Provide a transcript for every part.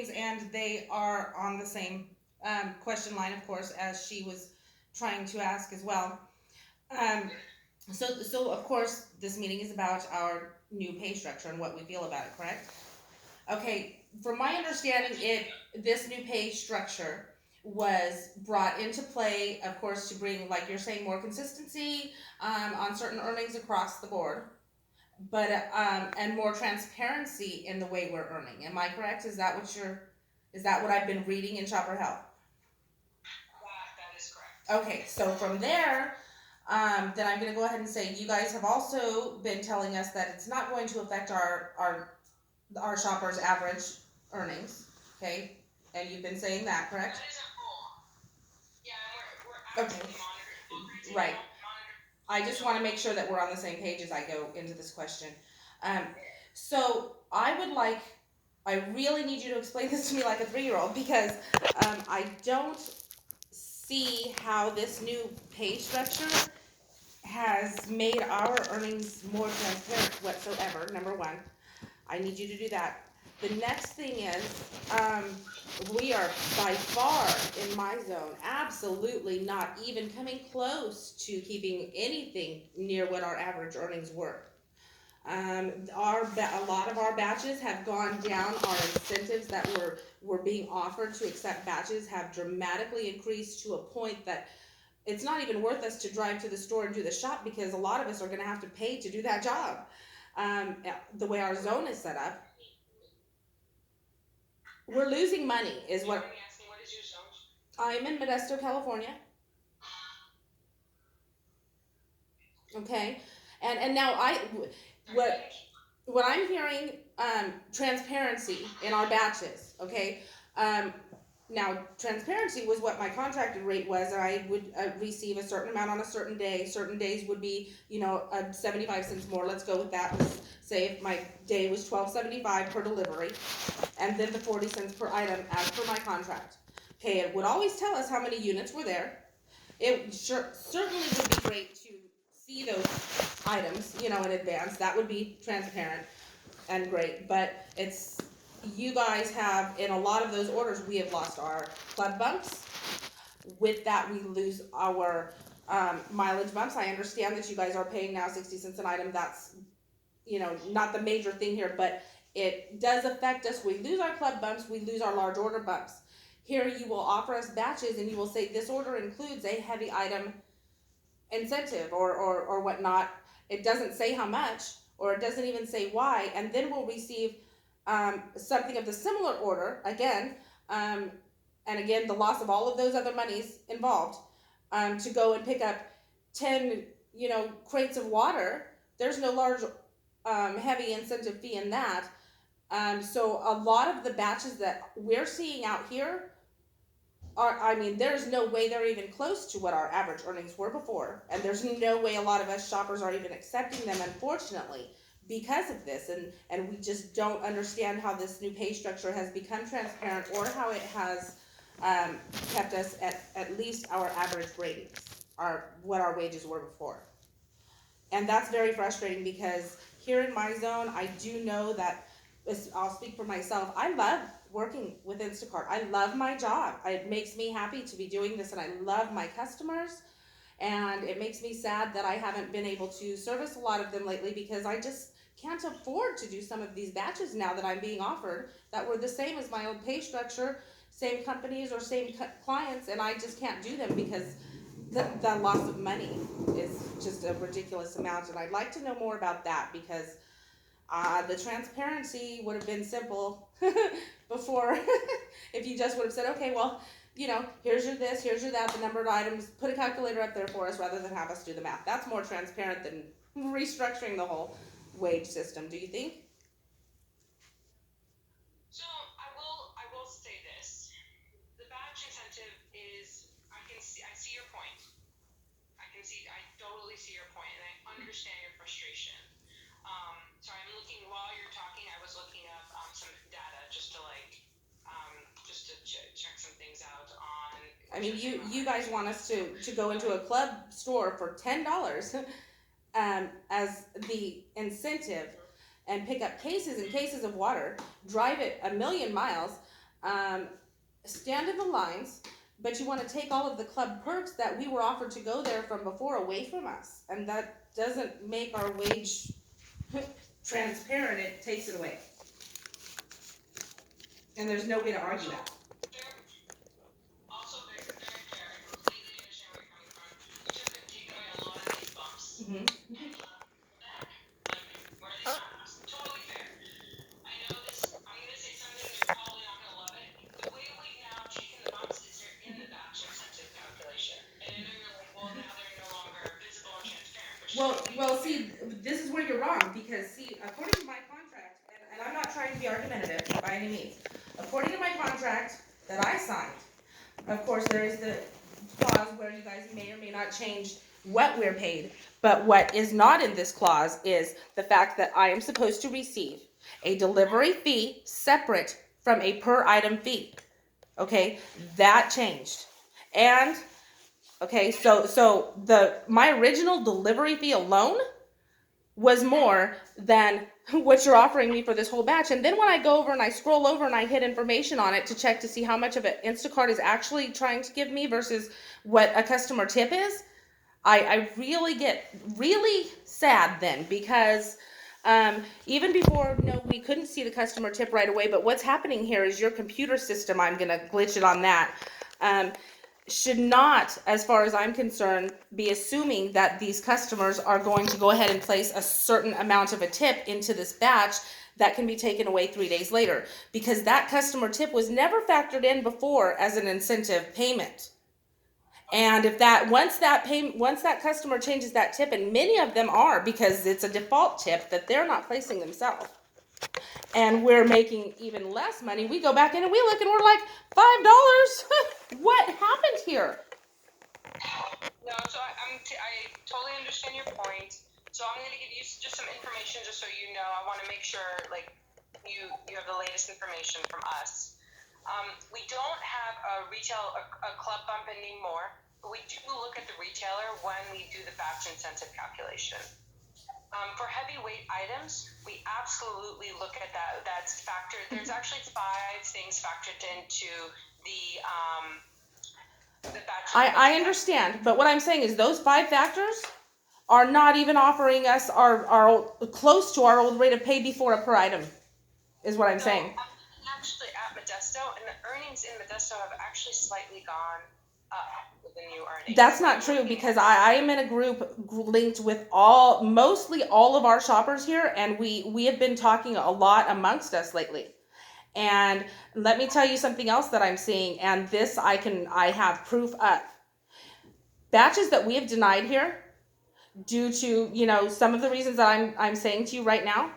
things, and they are on the same question line, of course, as she was trying to ask as well. Um, so of course, this meeting is about our new pay structure and what we feel about it, correct? Okay, from my understanding, this new pay structure was brought into play, of course, to bring, like you're saying, more consistency on certain earnings across the board, but and more transparency in the way we're earning. Am I correct? Is that what I've been reading in Chopper Health? That is correct. Okay, so from there, then I'm going to go ahead and say you guys have also been telling us that it's not going to affect our shoppers' average earnings. Okay, and you've been saying that, correct? That is a rule. Yeah, and we're actively monitoring. Right. I just want to make sure that we're on the same page as I go into this question. Um, so I really need you to explain this to me like a 3-year-old, because I don't see how this new pay structure has made our earnings more transparent whatsoever. Number one, I need you to do that. The next thing is, we are by far in my zone absolutely not even coming close to keeping anything near what our average earnings were. A lot of our batches have gone down. Our incentives that were being offered to accept batches have dramatically increased to a point that it's not even worth us to drive to the store and do the shop, because a lot of us are going to have to pay to do that job. The way our zone is set up, we're losing money is what. What is your zone? I'm in Modesto, California. Okay, and now what I'm hearing, transparency in our batches. Okay, now transparency was what my contracted rate was. I would receive a certain amount on a certain day. Certain days would be 75 cents more. Let's go with that. Let's say if my day was $12.75 per delivery, and then the 40 cents per item as per my contract. Okay, it would always tell us how many units were there. It certainly would be great to see those items, in advance. That would be transparent and great. But you guys have, in a lot of those orders, we have lost our club bumps. With that, we lose our mileage bumps. I understand that you guys are paying now 60 cents an item. That's, not the major thing here, but it does affect us. We lose our club bumps. We lose our large order bumps. Here you will offer us batches, and you will say this order includes a heavy item incentive or whatnot. It doesn't say how much, or it doesn't even say why, and then we'll receive something of the similar order again, and again the loss of all of those other monies involved, to go and pick up 10 crates of water. There's no large heavy incentive fee in that. So a lot of the batches that we're seeing out here there's no way they're even close to what our average earnings were before. And there's no way a lot of us shoppers are even accepting them, unfortunately, because of this. And we just don't understand how this new pay structure has become transparent, or how it has kept us at least our average ratings, what our wages were before. And that's very frustrating, because here in my zone, I do know that, I'll speak for myself, I love working with Instacart. I love my job. It makes me happy to be doing this, and I love my customers. And it makes me sad that I haven't been able to service a lot of them lately, because I just can't afford to do some of these batches now that I'm being offered that were the same as my old pay structure, same companies or same clients, and I just can't do them because the loss of money is just a ridiculous amount. And I'd like to know more about that, because the transparency would have been simple before. If you just would have said, okay, well, here's your this, here's your that, the number of items, put a calculator up there for us rather than have us do the math. That's more transparent than restructuring the whole wage system, do you think? So I will say this. The batch incentive is, I see your point. I totally see your point, and I understand your frustration. So I'm looking, while you're talking, I was looking up some data just to check some things out on. You guys want us to go into a club store for $10 as the incentive, and pick up cases and cases of water, drive it 1,000,000 miles, stand in the lines, but you want to take all of the club perks that we were offered to go there from before away from us, and that doesn't make our wage transparent. It takes it away, and there's no way to argue that. Also, very, very fair. I completely understand where you're coming from. You just have been taking away a lot of these bumps. Mm-hmm. Where are these bumps? Totally fair. I know this. I'm gonna say something that you're probably not gonna love it. The way we now taken the bumps is they're in the batch incentive calculation, and I know you're like, well, now they're no longer visible or transparent. Well, see, this is where you're wrong, because see, according to my contract, and I'm not trying to be argumentative by any means, according to my contract that I signed, of course, there is the clause where you guys may or may not change what we're paid, but what is not in this clause is the fact that I am supposed to receive a delivery fee separate from a per item fee. Okay, that changed. And okay, so my original delivery fee alone was more than what you're offering me for this whole batch. And then when I go over and I scroll over and I hit information on it to check to see how much of it Instacart is actually trying to give me versus what a customer tip is, I really get really sad then, because even before, no, we couldn't see the customer tip right away, but what's happening here is your computer system, I'm going to glitch it on that, should not, as far as I'm concerned, be assuming that these customers are going to go ahead and place a certain amount of a tip into this batch that can be taken away 3 days later, because that customer tip was never factored in before as an incentive payment. And if once that customer changes that tip, and many of them are, because it's a default tip that they're not placing themselves, and we're making even less money, we go back in and we look and we're like, $5? What happened here? No, so I totally understand your point. So I'm going to give you just some information, just so you know. I want to make sure, like, you have the latest information from us. We don't have a club bump anymore, but we do look at the retailer when we do the batch incentive calculation. For heavyweight items, we absolutely look at that. That's factored. There's actually 5 things factored into the batch. I understand, but what I'm saying is those 5 factors are not even offering us our close to our old rate of pay before a per item, is what I'm saying. Actually, at Modesto, and the earnings in Modesto have actually slightly gone up with the new earnings. That's not true, because I am in a group linked with mostly all of our shoppers here, and we have been talking a lot amongst us lately. And let me tell you something else that I'm seeing, and this I have proof of. Batches that we have denied here due to, some of the reasons that I'm saying to you right now,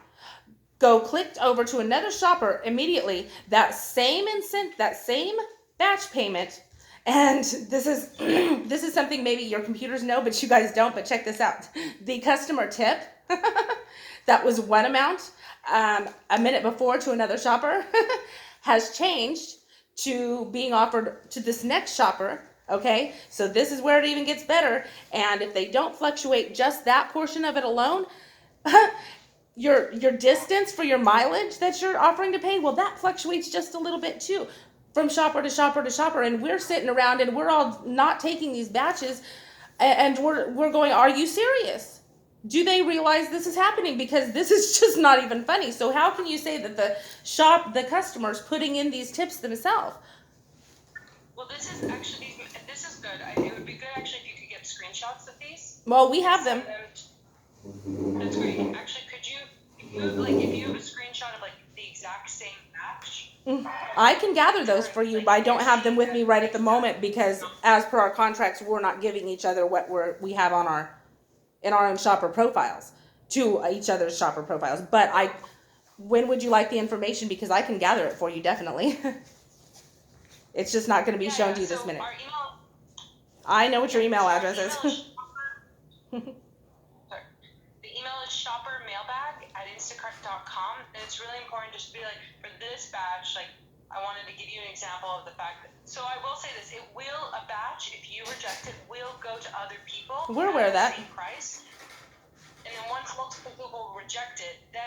clicked over to another shopper immediately, that same batch payment. And this is something maybe your computers know, but you guys don't. But check this out. The customer tip that was one amount a minute before to another shopper has changed to being offered to this next shopper. Okay, so this is where it even gets better. And if they don't fluctuate just that portion of it alone, your distance for your mileage that you're offering to pay, well, that fluctuates just a little bit too, from shopper to shopper to shopper. And we're sitting around and we're all not taking these batches, and we're going, are you serious? Do they realize this is happening? Because this is just not even funny. So how can you say that the customer's putting in these tips themselves? Well, this is good. It would be good actually if you could get screenshots of these. Well, we have them. That's great. Actually, could you, if you have a screenshot of like the exact same batch? I can gather those for you, but I don't have them with me right at the moment, because as per our contracts, we're not giving each other what we have in our own shopper profiles to each other's shopper profiles. But when would you like the information? Because I can gather it for you, definitely. It's just not going to be shown to you this minute. Our email, I know what your email address is. The email is shoppermailbag@instacart.com, and it's really important just to be like, for this batch, like, I wanted to give you an example of the fact that, so I will say this, a batch, if you reject it, will go to other people. We're aware of that. Same price. And then once multiple people reject it, then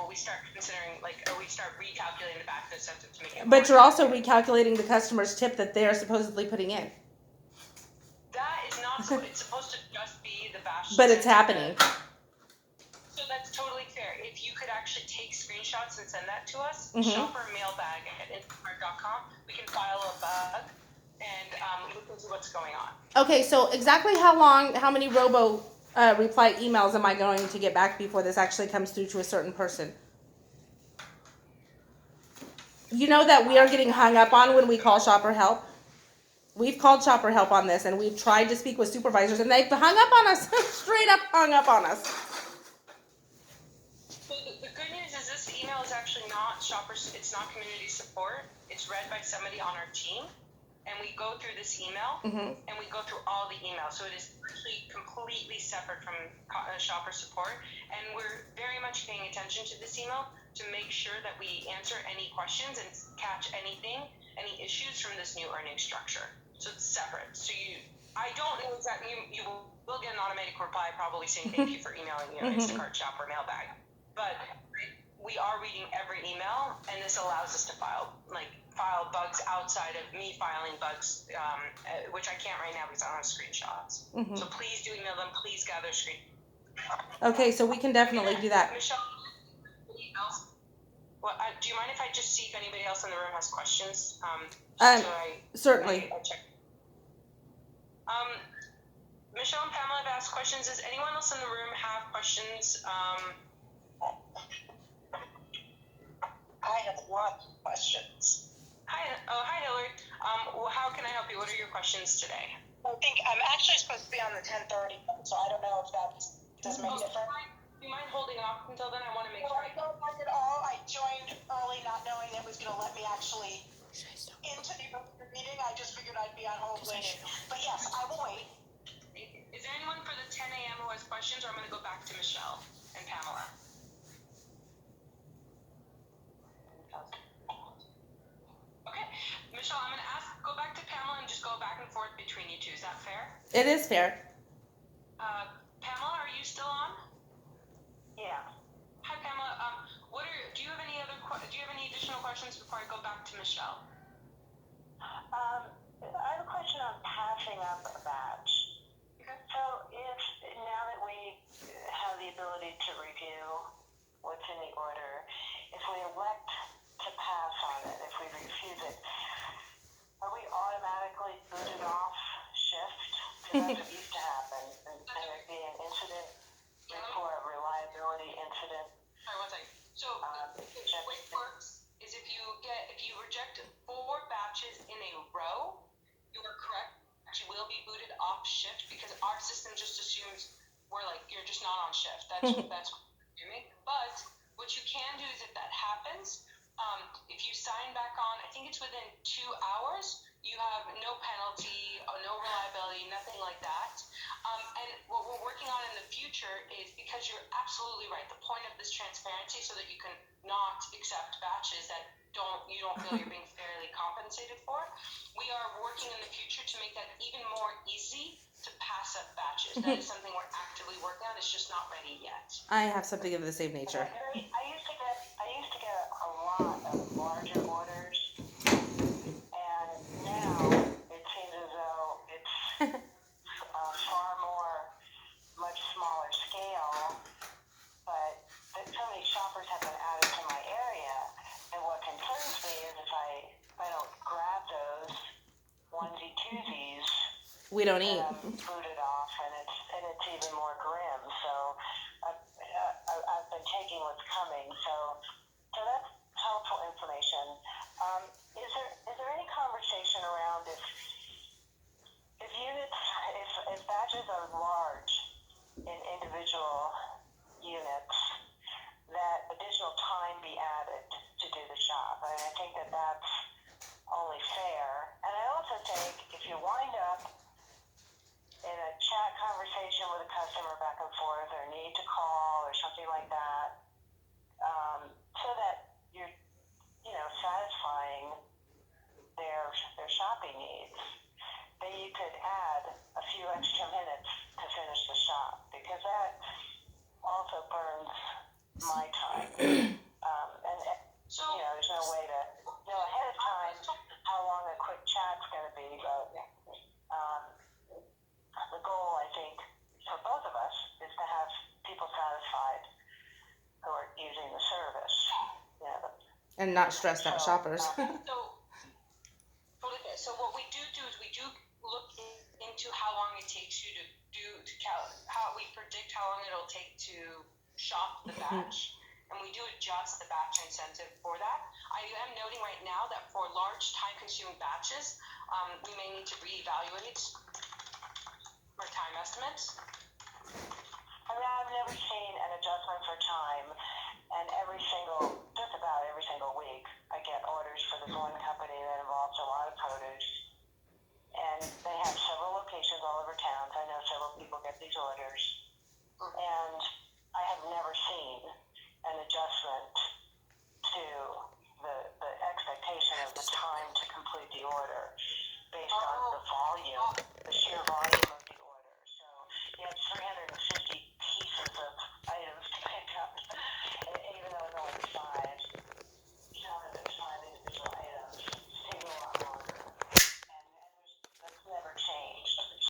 we start considering, we start recalculating the back incentive to make it. But you're also recalculating the customer's tip that they're supposedly putting in. That is not so. It's supposed to just be the batch. But it's happening. So that's totally fair. If you could actually take screenshots and send that to us, shopper mailbag at Instacart.com, we can file a bug and look into what's going on. Okay, so exactly how many robo reply emails am I going to get back before this actually comes through to a certain person? You know that we are getting hung up on when we call shopper help? We've called shopper help on this, and we've tried to speak with supervisors, and they've hung up on us. Straight up hung up on us. So the good news is this email is actually not shoppers. It's not community support. It's read by somebody on our team, and we go through this email, and we go through all the emails. So it is actually completely separate from shopper support, and we're very much paying attention to this email to make sure that we answer any questions and catch any issues from this new earning structure. So it's separate. So I don't know exactly. You will get an automatic reply probably saying thank you for emailing Instacart shopper mailbag, but we are reading every email, and this allows us to file bugs outside of me filing bugs, which I can't right now because I don't have screenshots. So please do email them. Please gather screen. Okay, so we can definitely do that. Michelle, do you mind if I just see if anybody else in the room has questions? Certainly. I check. Michelle and Pamela have asked questions. Does anyone else in the room have questions? I have lots of questions. Hi, Hillary. How can I help you? What are your questions today? I think I'm actually supposed to be on the 10:30, so I don't know if that does make a difference. Do you mind holding off until then? I want to make Well, sure. I don't mind at all. I joined early not knowing it was going to let me actually into the meeting. I just figured I'd be on hold waiting. But yes, I will wait. Is there anyone for the 10 a.m. who has questions, or I'm going to go back to Michelle and Pamela? Okay, Michelle, I'm going to go back to Pamela and just go back and forth between you two. Is that fair? It is fair. Pamela, are you still on? Yeah. Hi, Pamela. Do you have any additional questions before I go back to Michelle? I have a question on passing up a batch. Okay. So if now that we have the ability to review what's in the order, if we elect to pass on it, if we refuse it, are we automatically booted off shift? Because that's what used to happen, and there'd be an incident report, reliability incident. Sorry, one second. So the way it works is if you reject 4 batches in a row, you are correct. You will be booted off shift because our system just assumes you're just not on shift. That's assuming. But what you can do is if that happens, if you sign back on, I think it's within 2 hours, you have no penalty, no reliability, nothing like that. And what we're working on in the future is, because you're absolutely right, the point of this transparency so that you can not accept batches that you don't feel you're being fairly compensated for. We are working in the future to make that even more easy to pass up batches. That is something we're actively working on. It's just not ready yet. I have something of the same nature. I used to get a lot of larger orders, and now it seems as though it's far more, much smaller scale, but so many shoppers have been added to my area, and what concerns me is if I don't grab those onesie-twosies, We don't eat. booted off, and it's even more grim. So I've been taking what's coming. So that's helpful information. Is there any conversation around if batches are large in individual units, that additional time be added to do the shop? I mean, I think that's only fair. And I also think if you wind up in a chat conversation with a customer back and forth, or need to call or something like that, so that you're, satisfying their shopping needs, then you could add a few extra minutes to finish the shop, because that my time. So, there's no way to know ahead of time how long a quick chat's going to be, but the goal, I think, for both of us is to have people satisfied who are using the service. And not stressed out shoppers. So what we do is we do look into how long it takes you how we predict how long it'll take to shop the batch, and we do adjust the batch incentive for that. I am noting right now that for large time-consuming batches, we may need to reevaluate our time estimates. I've never seen an adjustment for time, and just about every single week, I get orders for this one company that involves a lot of produce, and they have several locations all over town. So I know several people get these orders, and I have never seen an adjustment